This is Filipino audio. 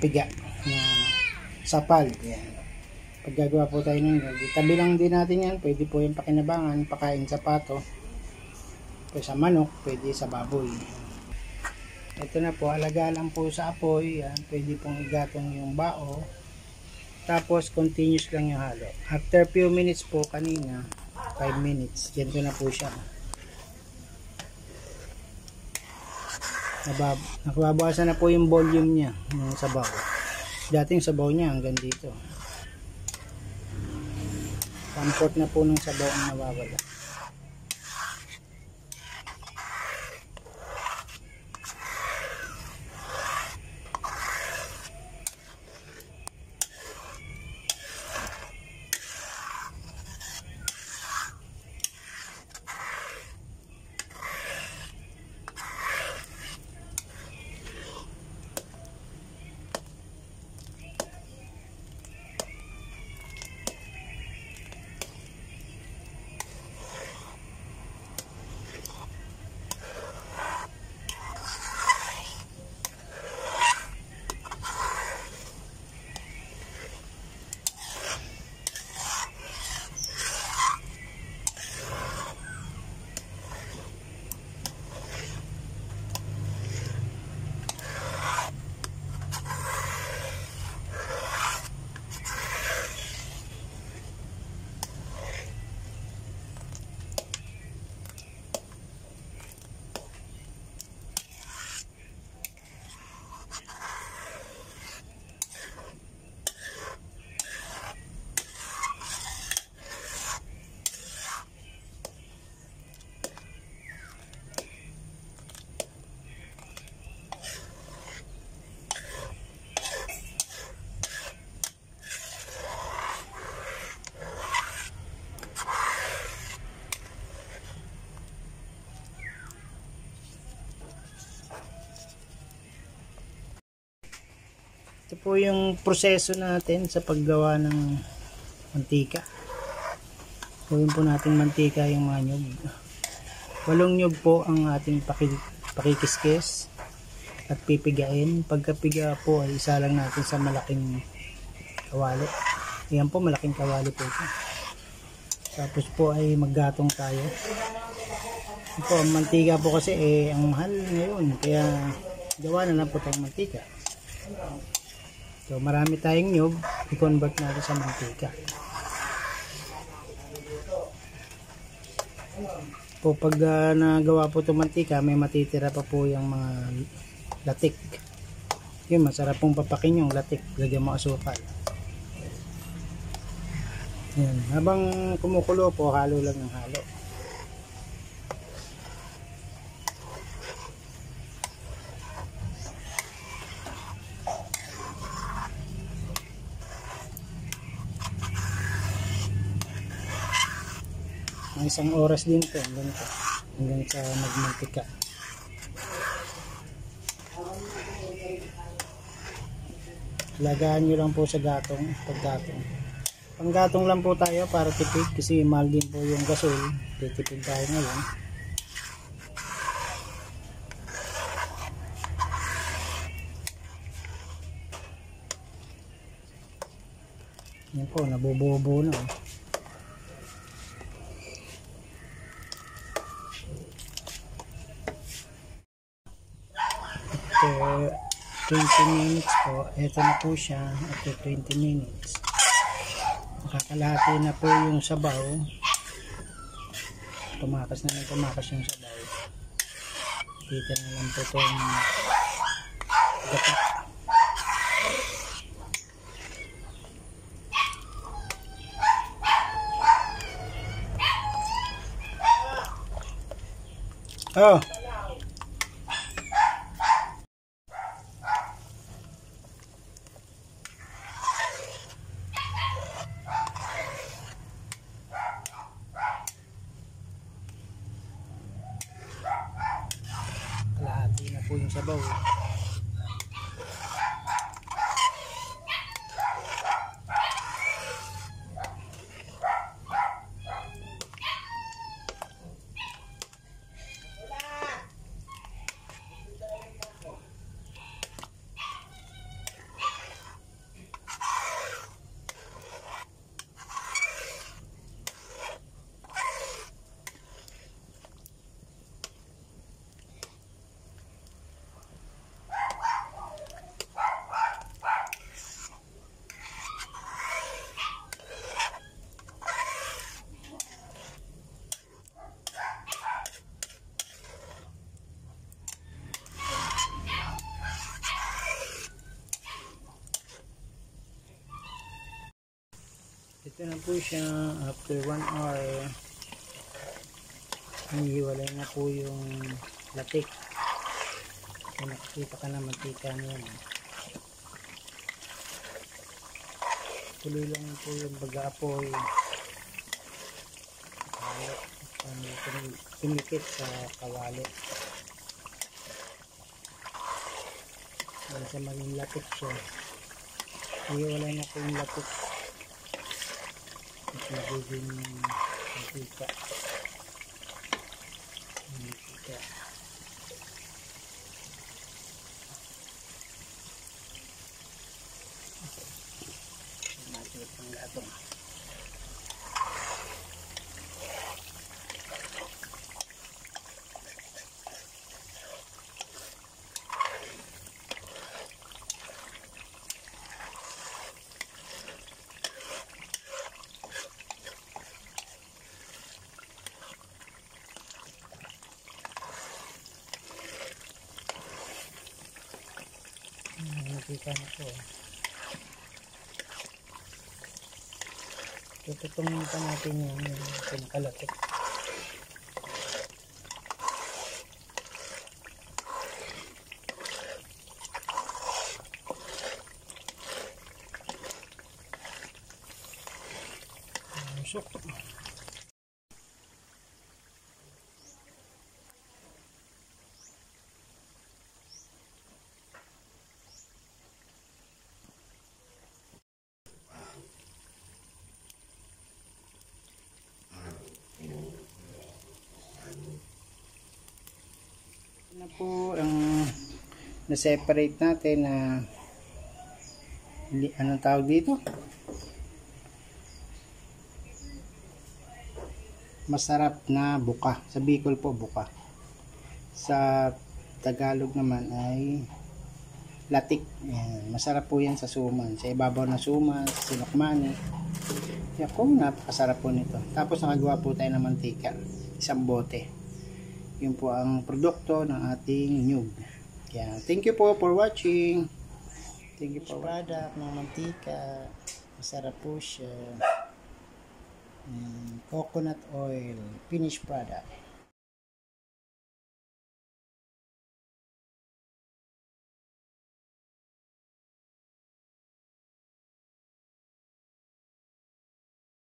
piga na sapal. Yan. Pag gagawa po tayo ng nyug, itabi lang din natin yan. Pwede po yung pakinabangan, pakain sa pato. Pwede sa manok, pwede sa baboy. Ito na po, alaga lang po sa apoy. Yan. Pwede pong igatong yung bao. Tapos continuous lang yung halo. After few minutes po kanina, 5 minutes, ganito na po siya. Nababawasan na po yung volume niya ng sabaw. Dating sabaw niya hanggang dito. Comfort na po ng sabaw ang nawawala. Ito po yung proseso natin sa paggawa ng mantika. Gawin po natin mantika yung mga nyug. 8 nyug po ang ating pakikiskis at pipigain. Pagkapiga po ay isa lang natin sa malaking kawali. Ayan po, malaking kawali po ito. Tapos po ay maggatong tayo. Ito po, ang mantika po kasi ang mahal ngayon. Kaya gawa na lang po tayong mantika. So marami tayong nyug, i-convert natin sa mantika. Po pag nagawa po itong mantika, may matitira pa po yung mga latik. Yun, masarap pong papakin yung latik. Lagyan mo asukal. Yan. Habang kumukulo po, halo lang ng halo. Ang 1 oras din po hanggang sa magmantika. Lagaan nyo lang po sa gatong, panggatong lang po tayo para tipid kasi mahal din po yung gasol. Titipid tayo ngayon. Yan po, nabubuo-buo na. 20 minutes po, ito na po siya. After 20 minutes nakakalahati na po yung sabaw. Tumakas na lang, tumakas yung sabaw. Kita na lang po itong gata. Oh, kalahati na po yung sabaw. Ito na po siya after 1 hour. Hihiwalay na po yung latik. Kung nakikita ka na mantika niya. Tuloy lang po yung baga-apoy. Tumikit sa kawali. Dahil sa maging latik siya. Hihiwalay na po yung latik. At magiging mantika. Mantika. Natin ang gatong. Nakita na po. Tututungin pa natin yung pinakalatik. Musok. Na po ang na-separate natin na anong tawag dito? Masarap na buka. Sa Bicol po buka. Sa Tagalog naman ay latik. Ayan. Masarap po yan sa suman. Sa ibabaw na suman, sa sinukmani. Kaya po napakasarap po nito. Tapos nakagawa po tayo ng mantika. Isang bote. Yun po ang produkto ng ating nyug. Kaya thank you po for watching. Thank you for product ng mantika. Masarap po siya. Coconut oil finished product.